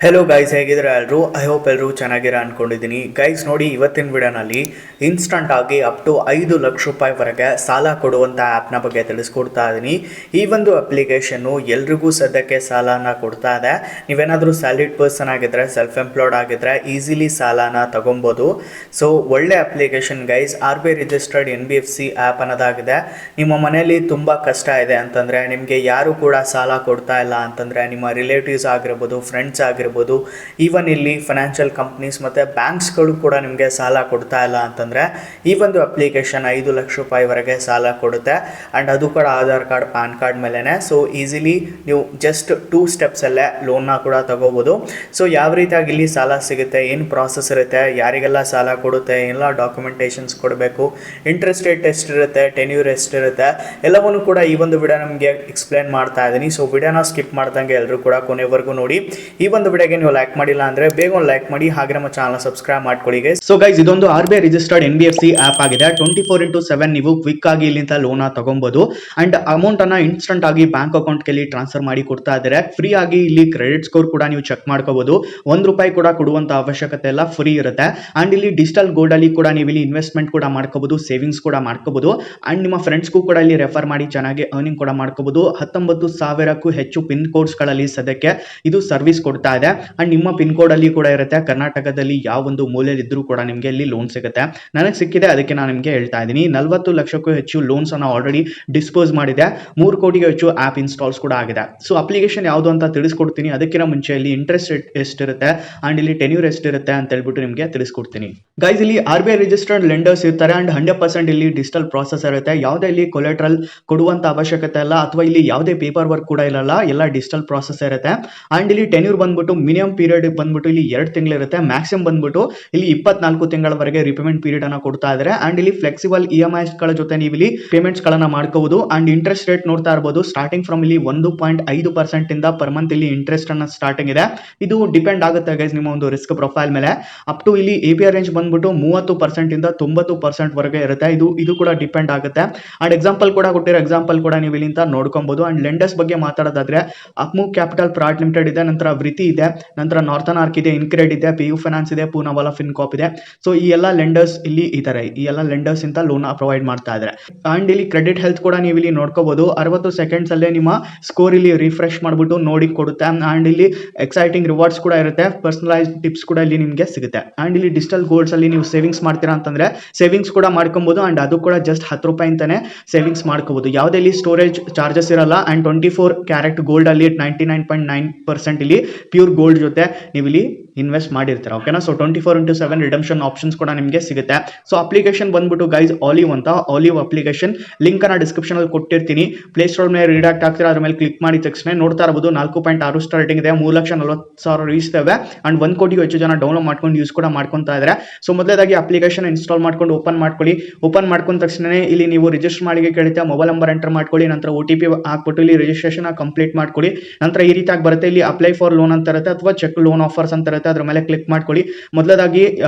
Hello guys, ಹೇಗಿದ್ರೆ ಎಲ್ಲರೂ? I hope ಎಲ್ಲರೂ ಚೆನ್ನಾಗಿರ ಅನ್ಕೊಂಡಿದ್ದೀನಿ. ಗೈಸ್ ನೋಡಿ, ಇವತ್ತಿನ ವಿಡಿಯೋನಲ್ಲಿ ಇನ್ಸ್ಟಂಟ್ ಆಗಿ ಅಪ್ ಟು 5 ಲಕ್ಷ ರೂಪಾಯಿವರೆಗೆ ಸಾಲ ಕೊಡುವಂಥ ಆ್ಯಪ್ನ ಬಗ್ಗೆ ತಿಳಿಸ್ಕೊಡ್ತಾ ಇದ್ದೀನಿ. ಈ ಒಂದು ಅಪ್ಲಿಕೇಶನ್ನು ಎಲ್ರಿಗೂ ಸದ್ಯಕ್ಕೆ ಸಾಲನ ಕೊಡ್ತಾ ಇದೆ. ನೀವೇನಾದರೂ ಸ್ಯಾಲರಿಡ್ ಪರ್ಸನ್ ಆಗಿದ್ದರೆ, ಸೆಲ್ಫ್ ಎಂಪ್ಲಾಯ್ಡ್ ಆಗಿದ್ದರೆ ಈಸಿಲಿ ಸಾಲನ ತಗೊಬೋದು. ಸೊ ಒಳ್ಳೆ application guys. RBI registered NBFC app ಅನ್ನೋದಾಗಿದೆ. ನಿಮ್ಮ ಮನೆಯಲ್ಲಿ ತುಂಬ ಕಷ್ಟ ಇದೆ ಅಂತಂದರೆ, ನಿಮಗೆ ಯಾರು ಕೂಡ ಸಾಲ ಕೊಡ್ತಾ ಇಲ್ಲ ಅಂತಂದರೆ, ನಿಮ್ಮ ರಿಲೇಟಿವ್ಸ್ ಆಗಿರ್ಬೋದು, ಫ್ರೆಂಡ್ಸ್ ಆಗಿರ್ಬೋದು, ಈವನ್ ಇಲ್ಲಿ ಫೈನಾನ್ಷಿಯಲ್ ಕಂಪ್ನೀಸ್ ಮತ್ತು ಬ್ಯಾಂಕ್ಸ್ಗಳು ಕೂಡ ನಿಮಗೆ ಸಾಲ ಕೊಡ್ತಾ ಇಲ್ಲ ಅಂತಂದರೆ, ಈ ಒಂದು ಅಪ್ಲಿಕೇಶನ್ 5 ಲಕ್ಷ ರೂಪಾಯಿವರೆಗೆ ಸಾಲ ಕೊಡುತ್ತೆ. ಆ್ಯಂಡ್ ಅದು ಕೂಡ ಆಧಾರ್ ಕಾರ್ಡ್, ಪ್ಯಾನ್ ಕಾರ್ಡ್ ಮೇಲೇ. ಸೊ ಈಸಿಲಿ ನೀವು ಜಸ್ಟ್ 2 ಸ್ಟೆಪ್ಸಲ್ಲೇ ಲೋನ್ನ ಕೂಡ ತಗೋಬೋದು. ಸೊ ಯಾವ ರೀತಿಯಾಗಿ ಇಲ್ಲಿ ಸಾಲ ಸಿಗುತ್ತೆ, ಏನು ಪ್ರಾಸೆಸ್ ಇರುತ್ತೆ, ಯಾರಿಗೆಲ್ಲ ಸಾಲ ಕೊಡುತ್ತೆ, ಎಲ್ಲ ಡಾಕ್ಯುಮೆಂಟೇಷನ್ಸ್ ಕೊಡಬೇಕು, ಇಂಟ್ರೆಸ್ಟ್ ರೇಟ್ ಎಷ್ಟಿರುತ್ತೆ, ಟೆನ್ಯೂರ್ ಎಷ್ಟಿರುತ್ತೆ, ಎಲ್ಲವನ್ನು ಕೂಡ ಈ ಒಂದು ವಿಡಿಯೋ ನಮಗೆ ಎಕ್ಸ್ಪ್ಲೇನ್ ಮಾಡ್ತಾ ಇದ್ದೀನಿ. ಸೊ ವಿಡಿಯೋನ ಸ್ಕಿಪ್ ಮಾಡ್ದಂಗೆ ಎಲ್ಲರೂ ಕೂಡ ಕೊನೆವರೆಗೂ ನೋಡಿ. ಈ ಒಂದು ವಿಡಿಯೋಗೆ ನೀವು ಲೈಕ್ ಮಾಡಿಲ್ಲ ಅಂದ್ರೆ ಬೇಗ ಒಂದು ಲೈಕ್ ಮಾಡಿ, ಹಾಗೆ ನಮ್ಮ ಚಾನಲ್ ಸಬ್ಸ್ಕ್ರೈಬ್ ಮಾಡ್ಕೊಳ್ಳಿ ಗೈಸ್. ಸೊ ಗೈಸ್, ಇದೊಂದು RBI ರಿಜಿಸ್ಟರ್ಡ್ NBFC ಆಪ್ ಆಗಿದೆ. 24x7 ನೀವು ಕ್ವಿಕ್ ಆಗಿ ಇಲ್ಲಿಂದ ಲೋನ್ ತಗೊಬಹುದು. ಅಂಡ್ ಅಮೌಂಟ್ ಅನ್ನ ಇನ್ಸ್ಟಂಟ್ ಆಗಿ ಬ್ಯಾಂಕ್ ಅಕೌಂಟ್ ಗೆ ಟ್ರಾನ್ಸ್ಫರ್ ಮಾಡಿ ಕೊಡ್ತಾ ಇದ್ದಾರೆ. ಫ್ರೀ ಆಗಿ ಇಲ್ಲಿ ಕ್ರೆಡಿಟ್ ಸ್ಕೋರ್ ಕೂಡ ನೀವು ಚೆಕ್ ಮಾಡ್ಕೋಬಹುದು. ₹1 ಕೂಡ ಕೊಡುವಂತ ಅವಶ್ಯಕತೆ ಇಲ್ಲ, ಫ್ರೀ ಇರುತ್ತೆ. ಅಂಡ್ ಇಲ್ಲಿ ಡಿಜಿಟಲ್ ಗೋಲ್ಡ್ ಅಲ್ಲಿ ಕೂಡ ನೀವು ಇಲ್ಲಿ ಇನ್ವೆಸ್ಟ್ಮೆಂಟ್ ಕೂಡ ಮಾಡ್ಕೋಬಹುದು, ಸೇವಿಂಗ್ಸ್ ಕೂಡ ಮಾಡ್ಕೋಬಹುದು. ಅಂಡ್ ನಿಮ್ಮ ಫ್ರೆಂಡ್ಸ್ಗೂ ಕೂಡ ಇಲ್ಲಿ ರೆಫರ್ ಮಾಡಿ ಚೆನ್ನಾಗಿ ಅರ್ನಿಂಗ್ ಕೂಡ ಮಾಡ್ಕೋಬಹುದು. 19,000ಕ್ಕೂ ಹೆಚ್ಚು ಪಿನ್ ಕೋಡ್ಸ್ ಗಳಲ್ಲಿ ಸದ್ಯಕ್ಕೆ ಇದು ಸರ್ವಿಸ್ ಕೊಡ್ತಾ ಇದೆ. ಅಂಡ್ ನಿಮ್ಮ ಪಿನ್ ಕೋಡ್ ಅಲ್ಲಿ ಕೂಡ ಇರುತ್ತೆ. ಕರ್ನಾಟಕದಲ್ಲಿ ಯಾವ ಒಂದು ಮೂಲೆಯಲ್ಲಿ ಇದ್ರೂ ಕೂಡ ನಿಮಗೆ ಇಲ್ಲಿ ಲೋನ್ ಸಿಗುತ್ತೆ. ನನಗೆ ಸಿಕ್ಕಿದೆ, ಅದಕ್ಕೆ ನಾನು ನಿಮಗೆ ಹೇಳ್ತಾ ಇದ್ದೀನಿ. 40 ಲಕ್ಷಕ್ಕೂ ಹೆಚ್ಚು ಲೋನ್ಸ್ ಅನ್ನ ಆಲ್ರೆಡಿ ಡಿಸ್ಪೋಸ್ ಮಾಡಿದೆ. 3 ಕೋಟಿಗೂ ಹೆಚ್ಚು ಆಪ್ ಇನ್ಸ್ಟಾಲ್ಸ್ ಕೂಡ ಆಗಿದೆ. ಸೊ ಅಪ್ಲಿಕೇಶನ್ ಯಾವುದು ಅಂತ ತಿಳಿಸ್ಕೊಡ್ತೀನಿ. ಅದಕ್ಕಿಂತ ಮುಂಚೆ ಇಲ್ಲಿ ಇಂಟ್ರೆಸ್ಟ್ ರೇಟ್ ಎಷ್ಟಿರುತ್ತೆ ಅಂಡ್ ಇಲ್ಲಿ ಟೆನ್ಯೂರ್ ಎಷ್ಟಿರುತ್ತೆ ಅಂತ ಹೇಳ್ಬಿಟ್ಟು ನಿಮಗೆ ತಿಳಿಸ್ಕೊಡ್ತೀನಿ. ಗೈಸ್, ಇಲ್ಲಿ RBI ರಿಜಿಸ್ಟರ್ಡ್ ಲೆಂಡರ್ಸ್ ಇರ್ತಾರೆ. ಅಂಡ್ 100% ಇಲ್ಲಿ ಡಿಜಿಟಲ್ ಪ್ರಾಸೆಸ್ ಇರುತ್ತೆ. ಯಾವುದೇ ಇಲ್ಲಿ ಕೊಲೆಟ್ರಲ್ ಕೊಡುವಂತ ಅವಶ್ಯಕತೆ ಇಲ್ಲ, ಅಥವಾ ಇಲ್ಲಿ ಯಾವುದೇ ಪೇಪರ್ ವರ್ಕ್ ಕೂಡ ಇರಲ್ಲ, ಎಲ್ಲ ಡಿಜಿಟಲ್ ಪ್ರಾಸೆಸ್ ಇರುತ್ತೆ. ಅಂಡ್ ಇಲ್ಲಿ ಟೆನ್ಯೂರ್ ಬಂದ್ಬಿಟ್ಟು ಮಿನಿಮಮ್ ಪೀರಿಯಡ್ ಬಂದ್ಬಿಟ್ಟು ಇಲ್ಲಿ 2 ತಿಂಗಳು ಇರುತ್ತೆ. ಮ್ಯಾಕ್ಸಿಮಮ್ ಬಂದ್ಬಿಟ್ಟು ಇಲ್ಲಿ 24 ತಿಂಗಳವರೆಗೆ ರಿಪೇಮೆಂಟ್ ಪೀರಿಯಡ್ ಅನ್ನ ಕೊಡ್ತಾ ಇದ್ದಾರೆ. ಅಂಡ್ ಇಲ್ಲಿ ಫ್ಲೆಕ್ಸಿಬಲ್ EMIs ಗಳ ಜೊತೆ ನೀವು ಇಲ್ಲಿ ಪೇಮೆಂಟ್ಸ್ ಗಳನ್ನ ಮಾಡ್ಕೋಬಹುದು. ಅಂಡ್ ಇಂಟ್ರೆಸ್ಟ್ ರೇಟ್ ನೋಡ್ತಾ ಇರಬಹುದು, ಸ್ಟಾರ್ಟಿಂಗ್ ಫ್ರಮ್ ಇಲ್ಲಿ 1.5% ಇಂದ ಪರ್ ಮಂತ್ ಇಲ್ಲಿ ಇಂಟ್ರೆಸ್ಟ್ ಅನ್ನ ಸ್ಟಾರ್ಟಿಂಗ್ ಇದೆ. ಇದು ಡಿಪೆಂಡ್ ಆಗುತ್ತೆ ಗೈಸ್ ನಿಮ್ಮ ಒಂದು ರಿಸ್ಕ್ ಪ್ರೊಫೈಲ್ ಮೇಲೆ. ಅಪ್ ಟು ಇಲ್ಲಿ APR ರೇಂಜ್ ಬಂದ್ಬಿಟ್ಟು 30% ಇಂದ 90% ವರೆಗೆ ಇರುತ್ತೆ. ಇದು ಕೂಡ ಡಿಪೆಂಡ್ ಆಗುತ್ತೆ. ಅಂಡ್ ಎಕ್ಸಾಂಪಲ್ ಕೂಡ ಕೊಟ್ಟಿರೋ ಎಕ್ಸಾಂಪಲ್ ಕೂಡ ನೀವು ಇಲ್ಲಿಂದ ನೋಡ್ಕೊಬಹುದು. ಅಂಡ್ ಲೆಂಡರ್ಸ್ ಬಗ್ಗೆ ಮಾತಾಡೋದಾದ್ರೆ ಅಪ್ಮೂವ್ ಕ್ಯಾಪಿಟಲ್ ಪ್ರೈವೇಟ್ ಲಿಮಿಟೆಡ್ ಇದೆ, ನಂತರ ವೃತ್ತಿ ಇದೆ, ನಂತರ ನಾರ್ಥನ್ ಆರ್ಕ್ ಇದೆ, ಇನ್ಕ್ರೆಡ್ ಇದೆ, PU ಫೈನಾನ್ಸ್ ಇದೆ, ಪೂನಾವಾಲಾ ಫಿನ್ಕಾಪ್ ಇದೆ. ಸೊ ಈ ಎಲ್ಲ ಲೆಂಡರ್ಸ್ ಇಲ್ಲಿ ಇದ್ದಾರೆ. ಈ ಎಲ್ಲ ಲೆಂಡರ್ಸ್ ಇಂದ ಲೋನ್ ಪ್ರೊವೈಡ್ ಮಾಡ್ತಾ ಇದ್ದಾರೆ. ಅಂಡ್ ಇಲ್ಲಿ ಕ್ರೆಡಿಟ್ ಹೆಲ್ತ್ ಕೂಡ ನೀವು ಇಲ್ಲಿ ನೋಡ್ಕೋಬಹುದು. 60 ಸೆಕೆಂಡ್ಸ್ ಅಲ್ಲೇ ನಿಮ್ಮ ಸ್ಕೋರ್ ಇಲ್ಲಿ ರಿಫ್ರೆಶ್ ಮಾಡ್ಬಿಟ್ಟು ನೋಡಿ ಕೊಡುತ್ತೆ. ಅಂಡ್ ಇಲ್ಲಿ ಎಕ್ಸೈಟಿಂಗ್ ರಿವಾರ್ಡ್ಸ್ ಕೂಡ ಇರುತ್ತೆ, ಪರ್ಸನಲೈಸ್ಡ್ ಟಿಪ್ಸ್ ಕೂಡ ಇಲ್ಲಿ ನಿಮಗೆ ಸಿಗುತ್ತೆ. ಅಂಡ್ ಇಲ್ಲಿ ಡಿಜಿಟಲ್ ಗೋಲ್ಡ್ಸ್ ಅಲ್ಲಿ ನೀವು ಸೇವಿಂಗ್ಸ್ ಮಾಡ್ತೀರಾ ಅಂತಂದ್ರೆ ಸೇವಿಂಗ್ಸ್ ಕೂಡ ಮಾಡ್ಕೊಬಹುದು. ಅಂಡ್ ಅದು ಕೂಡ ಜಸ್ಟ್ ₹10 ಅಂತಾನೆ ಸೇವಿಂಗ್ಸ್ ಮಾಡ್ಕೋಬಹುದು. ಯಾವುದೇ ಇಲ್ಲಿ ಸ್ಟೋರೇಜ್ ಚಾರ್ಜಸ್ ಇರಲ್ಲ. ಅಂಡ್ 24 ಕ್ಯಾರೆಟ್ ಗೋಲ್ಡ್ ಅಲ್ಲಿ 99.9% ಇಲ್ಲಿ ಪ್ಯೂರ್ ಗೋಲ್ಡ್ ಜೊತೆ ನೀವು ಇಲ್ಲಿ ಇನ್ವೆಸ್ಟ್ ಮಾಡಿರ್ತೀರಾ. ಓಕೆನಾ? ಸೊ 24x7 ರಿಡಮ್ಷನ್ ಆಪ್ಷನ್ಸ್ ಕೂಡ ನಿಮಗೆ ಸಿಗುತ್ತೆ. ಸೊ ಅಪ್ಲಿಕೇಶನ್ ಬಂದ್ಬಿಟ್ಟು ಗೈಸ್ ಆಲಿವ್ ಅಂತ, ಆಲಿವ್ ಅಪ್ಲಿಕೇಶನ್ ಲಿಂಕ್ ಅನ್ನ ಡಿಸ್ಕ್ರಿಪ್ಷನ್ ಅಲ್ಲಿ ಕೊಟ್ಟಿರ್ತೀನಿ. ಪ್ಲೇ ಸ್ಟೋರ್ ಮೇಲೆ ರೀಡಾಕ್ಟ್ ಆಗ್ತೀರಾ, ಅದ್ರ ಮೇಲೆ ಕ್ಲಿಕ್ ಮಾಡಿ ತಕ್ಷಣ ನೋಡ್ತಾ ಇರಬಹುದು 4.6 ಸ್ಟಾರ್ಟಿಂಗ್ ಇದೆ, 3,40,000 ರೀಚ್ ಇದಾವೆ. ಅಂಡ್ 1 ಕೋಟಿಗೂ ಹೆಚ್ಚು ಜನ ಡೌನ್ಲೋಡ್ ಮಾಡ್ಕೊಂಡು ಯೂಸ್ ಕೂಡ ಮಾಡ್ಕೊಂತಾ ಇದ್ದಾರೆ. ಸೊ ಮೊದಲೇದಾಗಿ ಅಪ್ಲಿಕೇಶನ್ ಇನ್ಸ್ಟಾಲ್ ಮಾಡ್ಕೊಂಡು ಓಪನ್ ಮಾಡ್ಕೊಳ್ಳಿ. ಓಪನ್ ಮಾಡ್ಕೊಂಡ ತಕ್ಷಣ ಇಲ್ಲಿ ನೀವು ರಿಜಿಸ್ಟರ್ ಮಾಡಿ ಕೇಳುತ್ತೆ, ಮೊಬೈಲ್ ನಂಬರ್ ಎಂಟರ್ ಮಾಡ್ಕೊಳ್ಳಿ, ನಂತರ OTP ಹಾಕ್ಬಿಟ್ಟು ಇಲ್ಲಿ ರಿಜಿಸ್ಟ್ರೇಷನ್ ಕಂಪ್ಲೀಟ್ ಮಾಡ್ಕೊಳ್ಳಿ. ನಂತರ ಈ ರೀತಿಯಾಗಿ ಬರುತ್ತೆ. ಇಲ್ಲಿ ಅಪ್ಲೈ ಫಾರ್ ಲೋನ್ ಅಂತ ಇರುತ್ತೆ, ಅಥವಾ ಚೆಕ್ ಲೋನ್ ಆಫರ್ಸ್ ಅಂತ ಇರುತ್ತೆ, ಅದ್ರ ಮೇಲೆ ಕ್ಲಿಕ್ ಮಾಡ್ಕೊಳ್ಳಿ. ಮೊದಲದಾಗಿ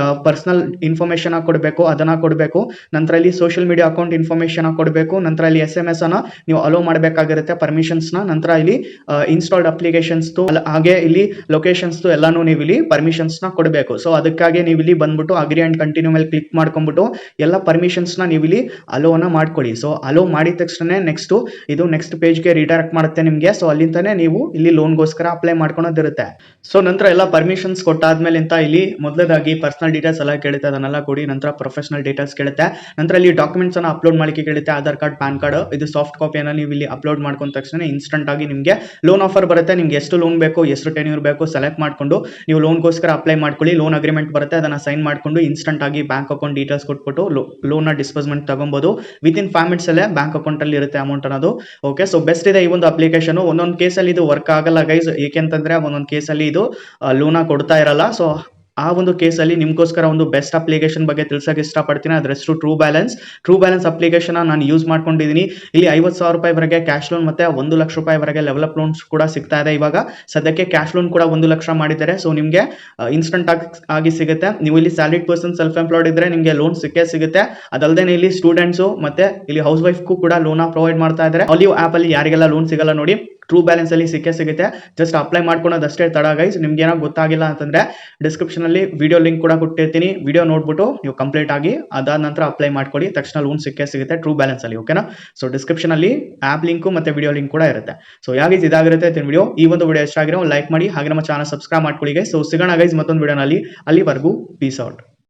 ಪರ್ಸನಲ್ ಇನ್ಫಾರ್ಮೇಶನ್ ಕೊಡಬೇಕು, ಅದನ್ನ ಕೊಡಬೇಕು. ನಂತರ ಇಲ್ಲಿ ಸೋಷಿಯಲ್ ಮೀಡಿಯಾ ಅಕೌಂಟ್ ಇನ್ಫಾರ್ಮೇಶನ್ ಕೊಡಬೇಕು. ನಂತರ ಇಲ್ಲಿ SMS ಅನ್ನ ನೀವು ಅಲೋ ಮಾಡಬೇಕಾಗಿರುತ್ತೆ, ಪರ್ಮಿಷನ್ಸ್ ನ. ನಂತರ ಇಲ್ಲಿ ಇನ್ಸ್ಟಾಲ್ಡ್ ಅಪ್ಲಿಕೇಶನ್ಸ್ ಹಾಗೆ ಇಲ್ಲಿ ಲೊಕೇಶನ್ಸ್ ಎಲ್ಲಾನು ನೀವು ಇಲ್ಲಿ ಪರ್ಮಿಷನ್ಸ್ ನ ಕೊಡಬೇಕು. ಸೊ ಅದಕ್ಕಾಗಿ ನೀವು ಇಲ್ಲಿ ಬಂದ್ಬಿಟ್ಟು ಅಗ್ರಿ ಅಂಡ್ ಕಂಟಿನ್ಯೂ ಮೇಲೆ ಕ್ಲಿಕ್ ಮಾಡ್ಕೊಂಡ್ಬಿಟ್ಟು ಎಲ್ಲ ಪರ್ಮಿಷನ್ಸ್ ನ ನೀವು ಇಲ್ಲಿ ಅಲೋನ ಮಾಡ್ಕೊಳ್ಳಿ. ಸೊ ಅಲೋ ಮಾಡಿದ ತಕ್ಷಣ ಇದು ನೆಕ್ಸ್ಟ್ ಪೇಜ್ಗೆ ರಿಡೈರೆಕ್ಟ್ ಮಾಡುತ್ತೆ ನಿಮಗೆ. ಸೊ ಅಲ್ಲಿಂದಾನೆ ನೀವು ಇಲ್ಲಿ ಲೋನ್ಗೋಸ್ಕರ ಅಪ್ಲೈ ಮಾಡ್ಕೊಳೋದಿರುತ್ತೆ. ಸೊ ನಂತರ ಎಲ್ಲ ಪರ್ಮಿಷನ್ಸ್ ಕೊಟ್ಟಾದ್ಮೇಲೆ ಅಂತ ಇಲ್ಲಿ ಮೊದಲದಾಗಿ ಪರ್ಸನಲ್ ಡೀಟೇಲ್ಸ್ ಎಲ್ಲ ಕೇಳುತ್ತೆ, ಅದನ್ನೆಲ್ಲ ಕೊಡಿ. ನಂತರ ಪ್ರೊಫೆಷನಲ್ ಡೀಟೇಲ್ಸ್ ಕೇಳುತ್ತೆ. ನಂತರ ಇಲ್ಲಿ ಡಾಕ್ಯುಮೆಂಟ್ಸ್ ಅನ್ನ ಅಪ್ಲೋಡ್ ಮಾಡಲಿಕ್ಕೆ ಕೇಳುತ್ತೆ, ಆಧಾರ್ ಕಾರ್ಡ್, ಪ್ಯಾನ್ ಕಾರ್ಡ್. ಇದು ಸಾಫ್ಟ್ ಕಾಪಿಯನ್ನು ನೀವು ಇಲ್ಲಿ ಅಪ್ಲೋಡ್ ಮಾಡ್ಕೊಂಡ ತಕ್ಷಣ ಇನ್ಸ್ಟಂಟ್ ಆಗಿ ನಿಮಗೆ ಲೋನ್ ಆಫರ್ ಬರುತ್ತೆ. ನಿಮ್ಗೆ ಎಷ್ಟು ಲೋನ್ ಬೇಕು, ಎಷ್ಟು ಟೆನ್ಯೂರ್ ಬೇಕು ಸೆಲೆಕ್ಟ್ ಮಾಡ್ಕೊಂಡು ನೀವು ಲೋನ್ಗೋಸ್ಕರ ಅಪ್ಲೈ ಮಾಡ್ಕೊಳ್ಳಿ. ಲೋನ್ ಅಗ್ರಿಮೆಂಟ್ ಬರುತ್ತೆ, ಅದನ್ನ ಸೈನ್ ಮಾಡ್ಕೊಂಡು ಇನ್ಸ್ಟಂಟ್ ಆಗಿ ಬ್ಯಾಂಕ್ ಅಕೌಂಟ್ ಡೀಟೇಲ್ಸ್ ಕೊಟ್ಬಿಟ್ಟು ಲೋನ್ ನ ಡಿಸ್ಬರ್ಸ್ಮೆಂಟ್ ತಗೊಬಹುದು. ವಿತಿನ್ 5 ಮಿನಿಟ್ಸ್ ಅಲ್ಲೇ ಬ್ಯಾಂಕ್ ಅಕೌಂಟ್ ಅಲ್ಲಿ ಇರುತ್ತೆ ಅಮೌಂಟ್ ಅನ್ನೋದು. ಓಕೆ, ಸೊ ಬೆಸ್ಟ್ ಇದೆ ಈ ಒಂದು ಅಪ್ಲಿಕೇಶನ್. ಒಂದೊಂದು ಕೇಸಲ್ಲಿ ಇದು ವರ್ಕ್ ಆಗಲ್ಲ ಗೈಸ್, ಏಕೆಂತಂದ್ರೆ ಒಂದೊಂದು ಕೇಸಲ್ಲಿ ಇದು ಲೋನ್ ಕೊಡ್ತಾ ಇರಲ್ಲ. ಸೊ ಆ ಒಂದು ಕೇಸಲ್ಲಿ ನಿಮಗೋಸ್ಕರ ಒಂದು ಬೆಸ್ಟ್ ಅಪ್ಲಿಕೇಶನ್ ಬಗ್ಗೆ ತಿಳಿಸೋಕೆ ಇಷ್ಟಪಡ್ತೀನಿ. ಅದ್ರ ಹೆಸರು ಟ್ರೂ ಬ್ಯಾಲೆನ್ಸ್ ಅಪ್ಲಿಕೇಶನ್ ನಾನು ಯೂಸ್ ಮಾಡ್ಕೊಂಡಿದ್ದೀನಿ. ಇಲ್ಲಿ 50,000 ರೂಪಾಯಿವರೆಗೆ ಕ್ಯಾಶ್ ಲೋನ್ ಮತ್ತೆ 1 ಲಕ್ಷ ರೂಪಾಯಿವರೆಗೆ ಲೆವೆಲಪ್ ಲೋನ್ಸ್ ಕೂಡ ಸಿಗ್ತಾ ಇದೆ. ಇವಾಗ ಸದ್ಯಕ್ಕೆ ಕ್ಯಾಶ್ ಲೋನ್ ಕೂಡ 1 ಲಕ್ಷ ಮಾಡಿದ್ದಾರೆ. ಸೊ ನಿಮಗೆ ಇನ್ಸ್ಟಂಟ್ ಆಗಿ ಸಿಗುತ್ತೆ. ನೀವು ಇಲ್ಲಿ ಸ್ಯಾಲರಿಡ್ ಪರ್ಸನ್ ಸೆಲ್ಫ್ ಎಂಪ್ಲಾಯ್ಡ್ ಇದ್ರೆ ನಿಮಗೆ ಲೋನ್ ಸಿಗುತ್ತೆ. ಅದಲ್ಲದೆ ಇಲ್ಲಿ ಸ್ಟೂಡೆಂಟ್ಸ್ ಮತ್ತೆ ಇಲ್ಲಿ ಹೌಸ್ ವೈಫ್ಗೂ ಕೂಡ ಲೋನ್ ಪ್ರೊವೈಡ್ ಮಾಡ್ತಾ ಇದ್ದಾರೆ. ಆಲಿವ್ ಆಪ್ ಅಲ್ಲಿ ಯಾರಿಗೆಲ್ಲ ಲೋನ್ ಸಿಗಲ್ಲ ನೋಡಿ, ಟ್ರೂ ಬ್ಯಾಲೆನ್ಸ್ ಅಲ್ಲಿ ಸಿಗುತ್ತೆ. ಜಸ್ಟ್ ಅಪ್ಲೈ ಮಾಡ್ಕೊಳೋದಷ್ಟೇ ತಡ ಗೈಸ್. ನಿಮ್ಗೆ ಏನೋ ಗೊತ್ತಾಗಿಲ್ಲ ಅಂತಂದ್ರೆ ಡಿಸ್ಕ್ರಿಪ್ಷನ್ ಅಲ್ಲಿ ವಿಡಿಯೋ ಲಿಂಕ್ ಕೂಡ ಕೊಟ್ಟಿರ್ತೀನಿ. ವಿಡಿಯೋ ನೋಡ್ಬಿಟ್ಟು ನೀವು ಕಂಪ್ಲೀಟ್ ಆಗಿ ಅದಾದ ನಂತರ ಅಪ್ಲೈ ಮಾಡ್ಕೊಳ್ಳಿ. ತಕ್ಷಣ ಲೋನ್ ಸಿಗುತ್ತೆ ಟ್ರೂ ಬ್ಯಾಲೆನ್ಸ್ ಅಲ್ಲಿ. ಓಕೆನಾ? ಸೊ ಡಿಸ್ಕ್ರಿಪ್ಷನ್ ಅಲ್ಲಿ ಆಪ್ ಲಿಂಕ್ ಮತ್ತೆ ವಿಡಿಯೋ ಲಿಂಕ್ ಕೂಡ ಇರುತ್ತೆ. ಸೊ ಯಾಗೈಸ್ ಇದಾಗಿರುತ್ತೆ ವಿಡಿಯೋ. ಈ ಒಂದು ವಿಡಿಯೋ ಇಷ್ಟ ಆಗಿರೋ ಲೈಕ್ ಮಾಡಿ, ಹಾಗೆ ನಮ್ಮ ಚಾನಲ್ ಸಬ್ಸ್ಕ್ರೈಬ್ ಮಾಡ್ಕೊಳ್ಳಿ ಗೈಸ್. ಸೊ ಸಿಗೋಣ ಗೈಸ್ ಮತ್ತೊಂದು ವಿಡಿಯೋನಲ್ಲಿ. ಅಲ್ಲಿವರೆಗೂ ಪೀಸ್ ಔಟ್.